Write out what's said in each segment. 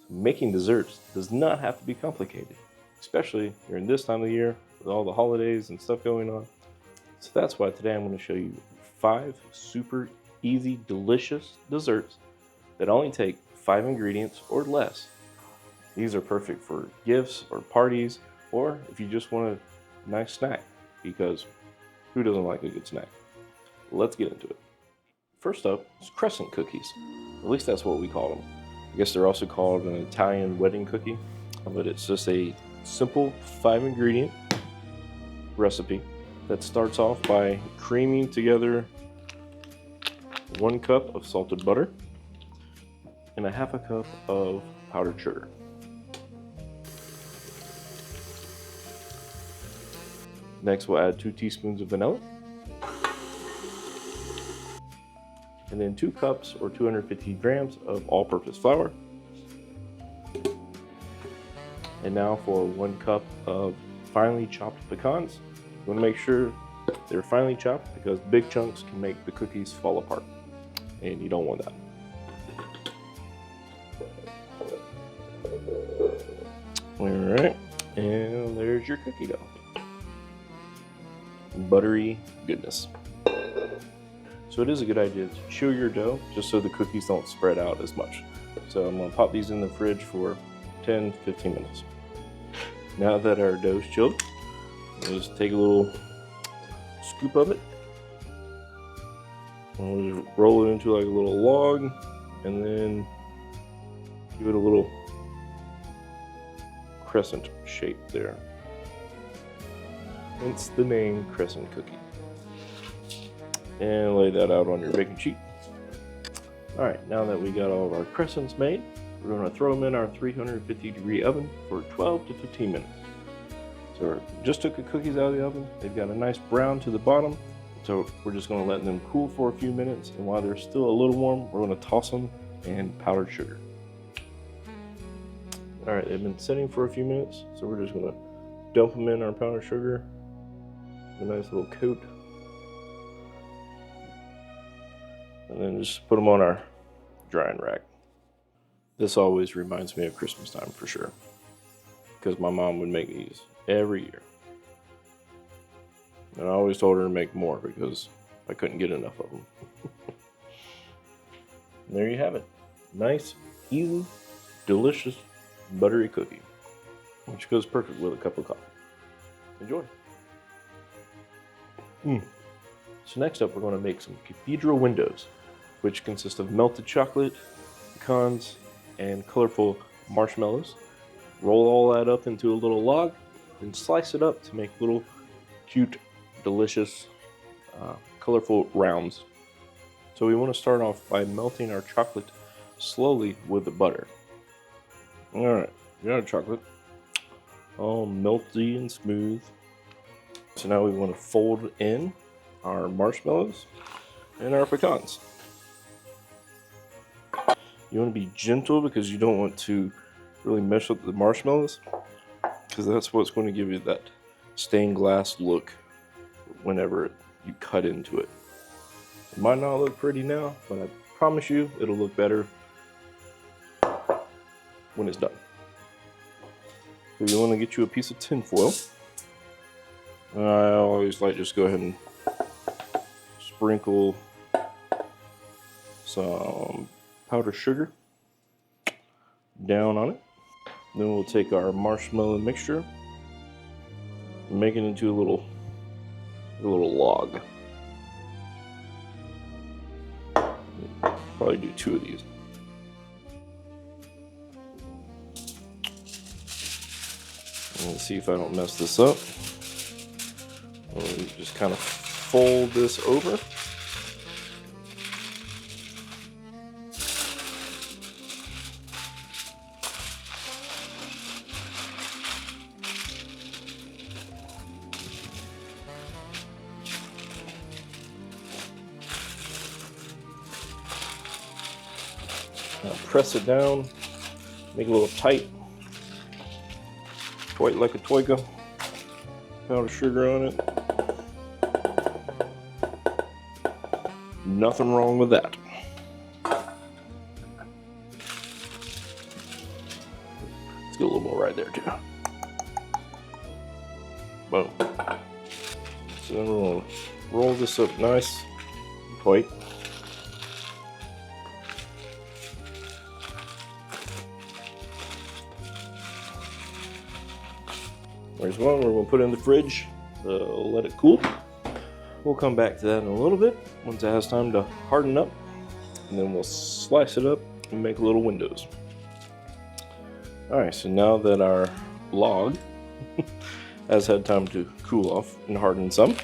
So making desserts does not have to be complicated, especially during this time of the year with all the holidays and stuff going on. So that's why today I'm going to show you 5 super easy, delicious desserts that only take 5 ingredients or less. These are perfect for gifts or parties, or if you just want a nice snack, because who doesn't like a good snack? Let's get into it. First up is Crescent cookies. At least that's what we call them. I guess they're also called an Italian wedding cookie, but it's just a simple 5 ingredient recipe that starts off by creaming together 1 cup of salted butter and a 1/2 cup of powdered sugar. Next, we'll add 2 teaspoons of vanilla, and then 2 cups or 250 grams of all-purpose flour. And now for 1 cup of finely chopped pecans. You want to make sure they're finely chopped because big chunks can make the cookies fall apart, and you don't want that. Alright, and there's your cookie dough. Buttery goodness. So it is a good idea to chew your dough just so the cookies don't spread out as much. So I'm going to pop these in the fridge for 10-15 minutes. Now that our dough's chilled, we'll just take a little scoop of it. And we'll just roll it into like a little log and then give it a little crescent shape there. Hence the name Crescent cookie. And lay that out on your baking sheet. Alright, now that we got all of our crescents made, we're going to throw them in our 350-degree oven for 12 to 15 minutes. So we just took the cookies out of the oven. They've got a nice brown to the bottom. So we're just going to let them cool for a few minutes. And while they're still a little warm, we're going to toss them in powdered sugar. Alright, they've been sitting for a few minutes. So we're just going to dump them in our powdered sugar. A nice little coat. And then just put them on our drying rack. This always reminds me of Christmas time for sure, because my mom would make these every year. And I always told her to make more because I couldn't get enough of them. And there you have it. Nice, easy, delicious, buttery cookie, which goes perfect with a cup of coffee. Enjoy. So next up, we're going to make some Cathedral Windows, which consist of melted chocolate, pecans, and colorful marshmallows. Roll all that up into a little log, and slice it up to make little cute, delicious, colorful rounds. So we want to start off by melting our chocolate slowly with the butter. Alright, we got our chocolate all melty and smooth. So now we want to fold in our marshmallows and our pecans. You want to be gentle because you don't want to really mess up the marshmallows, because that's what's going to give you that stained glass look whenever you cut into it. It might not look pretty now, but I promise you it'll look better when it's done. So you want to get you a piece of tin foil. I always like just go ahead and sprinkle some powdered sugar down on it. Then we'll take our marshmallow mixture and make it into a little log. Probably do 2 of these. Let's see if I don't mess this up. We'll just kind of fold this over. Now press it down, make it a little tight, quite like a toiga. Powdered sugar on it. Nothing wrong with that. Let's get a little more right there too. Boom. So then we're gonna roll this up nice and tight. There's one we're gonna put in the fridge, let it cool. We'll come back to that in a little bit once it has time to harden up, and then we'll slice it up and make little windows. All right, so now that our log has had time to cool off and harden some,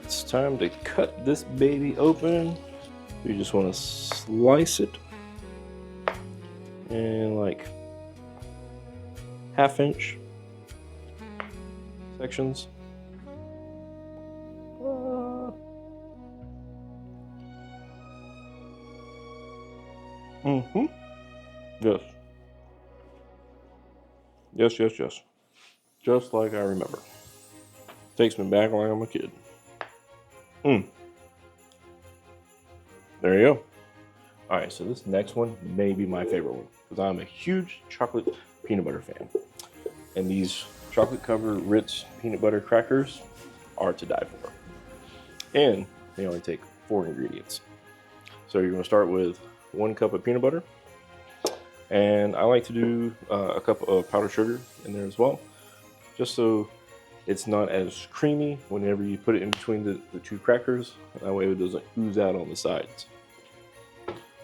it's time to cut this baby open. We just want to slice it in like 1/2 inch sections. Yes. Yes, yes, yes. Just like I remember. Takes me back like I'm a kid. There you go. All right, so this next one may be my favorite one because I'm a huge chocolate peanut butter fan. And these chocolate covered Ritz peanut butter crackers are to die for. And they only take 4 ingredients. So you're gonna start with 1 cup of peanut butter. And I like to do a cup of powdered sugar in there as well, just so it's not as creamy whenever you put it in between the 2 crackers. That way it doesn't ooze out on the sides.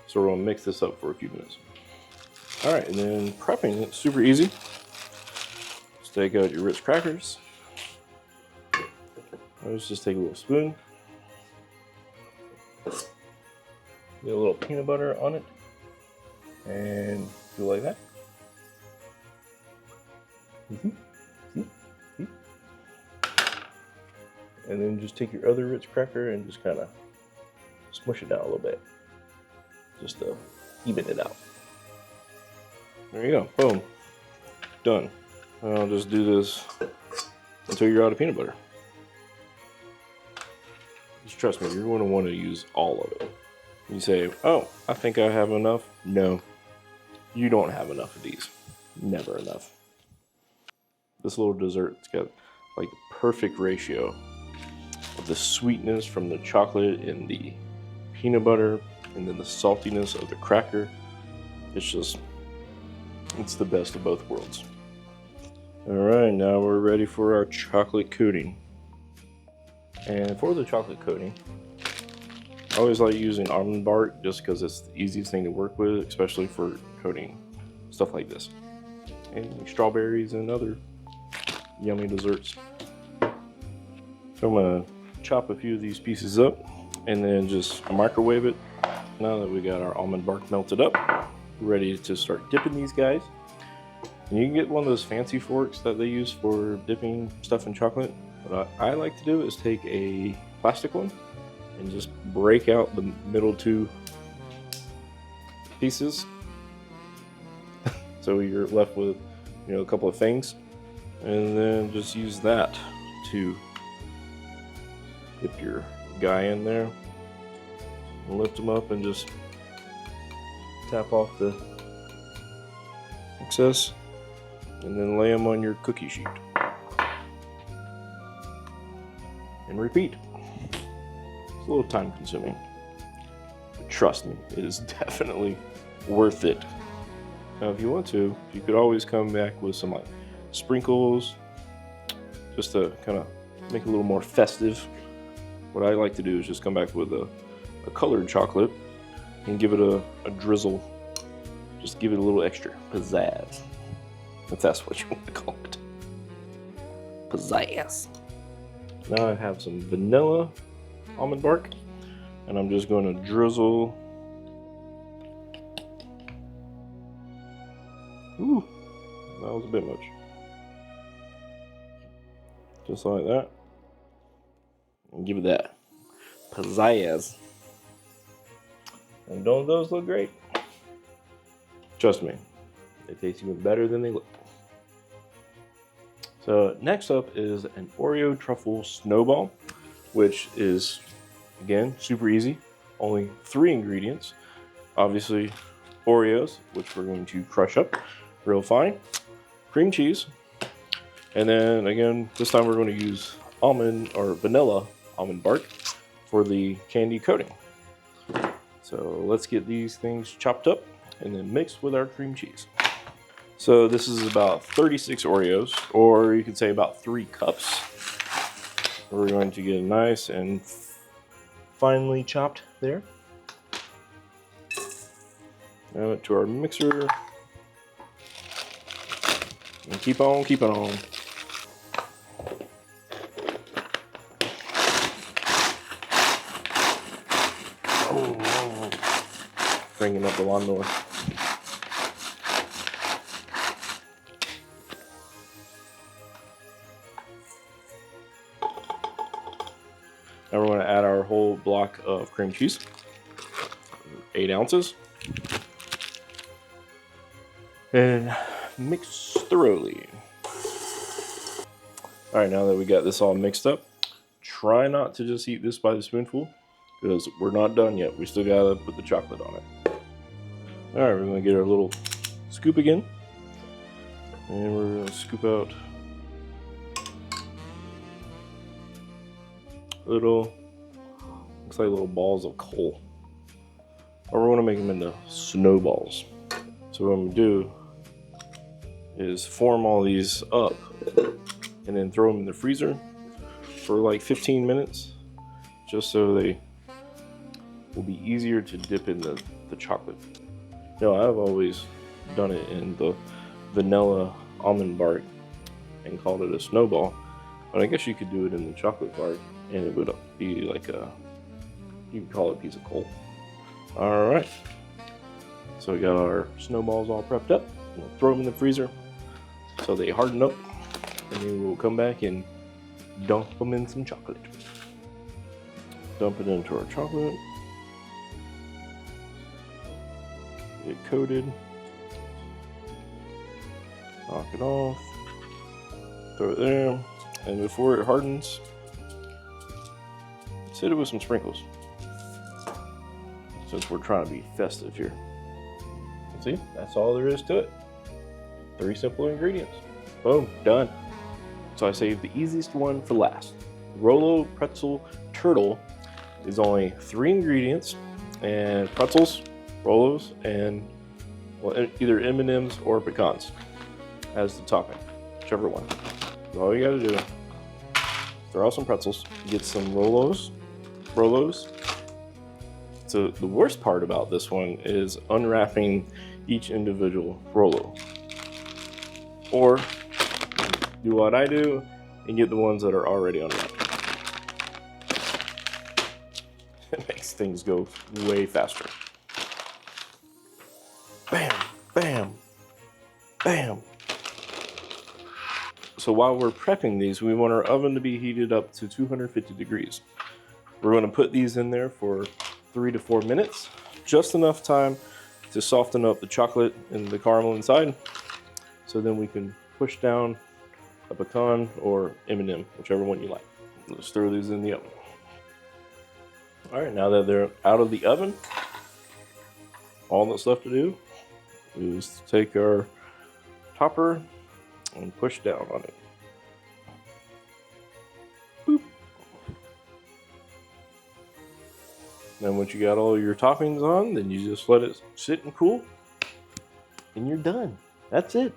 So we're gonna mix this up for a few minutes. All right, and then prepping it's super easy. Just take out your Ritz crackers. Let's just take a little spoon. Get a little peanut butter on it. And do like that. And then just take your other Ritz cracker and just kind of smush it down a little bit, just to even it out. There you go. Boom. Done. I'll just do this until you're out of peanut butter. Just trust me, you're going to want to use all of it. You say, oh, I think I have enough. No, you don't have enough of these. Never enough. This little dessert's got like the perfect ratio of the sweetness from the chocolate and the peanut butter, and then the saltiness of the cracker. It's the best of both worlds. All right, now we're ready for our chocolate coating. And for the chocolate coating, I always like using almond bark just because it's the easiest thing to work with, especially for coating stuff like this. And strawberries and other yummy desserts. So I'm gonna chop a few of these pieces up and then just microwave it. Now that we got our almond bark melted up, we're ready to start dipping these guys. And you can get one of those fancy forks that they use for dipping stuff in chocolate. What I like to do is take a plastic one and just break out the middle 2 pieces. So you're left with, a couple of things, and then just use that to dip your guy in there and lift them up and just tap off the excess, and then lay them on your cookie sheet and repeat. It's a little time consuming, but trust me, it is definitely worth it. Now if you want to, you could always come back with some like sprinkles just to kind of make it a little more festive. What I like to do is just come back with a colored chocolate and give it a drizzle. Just give it a little extra pizzazz, if that's what you want to call it. Pizzazz. Now I have some vanilla almond bark, and I'm just going to drizzle. Ooh, that was a bit much. Just like that. And give it that pizzazz. And don't those look great? Trust me, they taste even better than they look. So next up is an Oreo truffle snowball, which is, again, super easy. Only 3 ingredients. Obviously, Oreos, which we're going to crush up. real fine, cream cheese, and then again, this time we're going to use almond or vanilla almond bark for the candy coating. So let's get these things chopped up and then mixed with our cream cheese. So this is about 36 Oreos, or you could say about 3 cups. We're going to get it nice and finely chopped there. Now to our mixer. And keep on keeping on. Oh, bringing up the lawnmower. Now we're going to add our whole block of cream cheese, 8 ounces, and mix thoroughly. All right, now that we got this all mixed up, try not to just eat this by the spoonful, because we're not done yet. We still gotta put the chocolate on it. All right, we're gonna get our little scoop again, and we're gonna scoop out little, looks like little balls of coal. Or we're gonna make them into snowballs. So what I'm gonna do is form all these up and then throw them in the freezer for like 15 minutes, just so they will be easier to dip in the chocolate. Now, I've always done it in the vanilla almond bark and called it a snowball, but I guess you could do it in the chocolate bark and it would be like you could call it a piece of coal. All right, so we got our snowballs all prepped up. We'll throw them in the freezer so they harden up, and then we'll come back and dunk them in some chocolate. Dump it into our chocolate. Get it coated. Knock it off. Throw it there. And before it hardens, let's hit it with some sprinkles, since we're trying to be festive here. See, that's all there is to it. 3 simple ingredients. Boom, done. So I saved the easiest one for last. Rolo pretzel turtle is only 3 ingredients, and pretzels, Rolos, and well, either M&Ms or pecans as the topping, whichever one. So all you gotta do, throw out some pretzels, get some Rolos. So the worst part about this one is unwrapping each individual Rolo. Or do what I do and get the ones that are already unwrapped. It makes things go way faster. Bam, bam, bam. So while we're prepping these, we want our oven to be heated up to 250 degrees. We're going to put these in there for 3 to 4 minutes, just enough time to soften up the chocolate and the caramel inside, so then we can push down a pecan or M&M, whichever one you like. Let's throw these in the oven. All right, now that they're out of the oven, all that's left to do is take our topper and push down on it. Boop. Then once you got all your toppings on, then you just let it sit and cool, and you're done. That's it.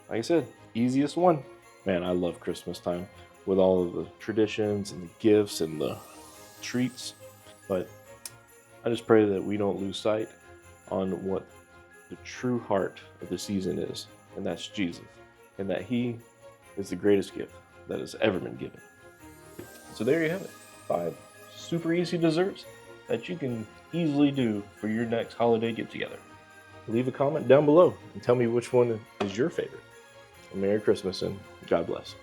Like I said, easiest one. Man, I love Christmas time with all of the traditions and the gifts and the treats. But I just pray that we don't lose sight on what the true heart of the season is, and that's Jesus, and that He is the greatest gift that has ever been given. So there you have it, 5 super easy desserts that you can easily do for your next holiday get-together. Leave a comment down below and tell me which one is your favorite. Merry Christmas and God bless.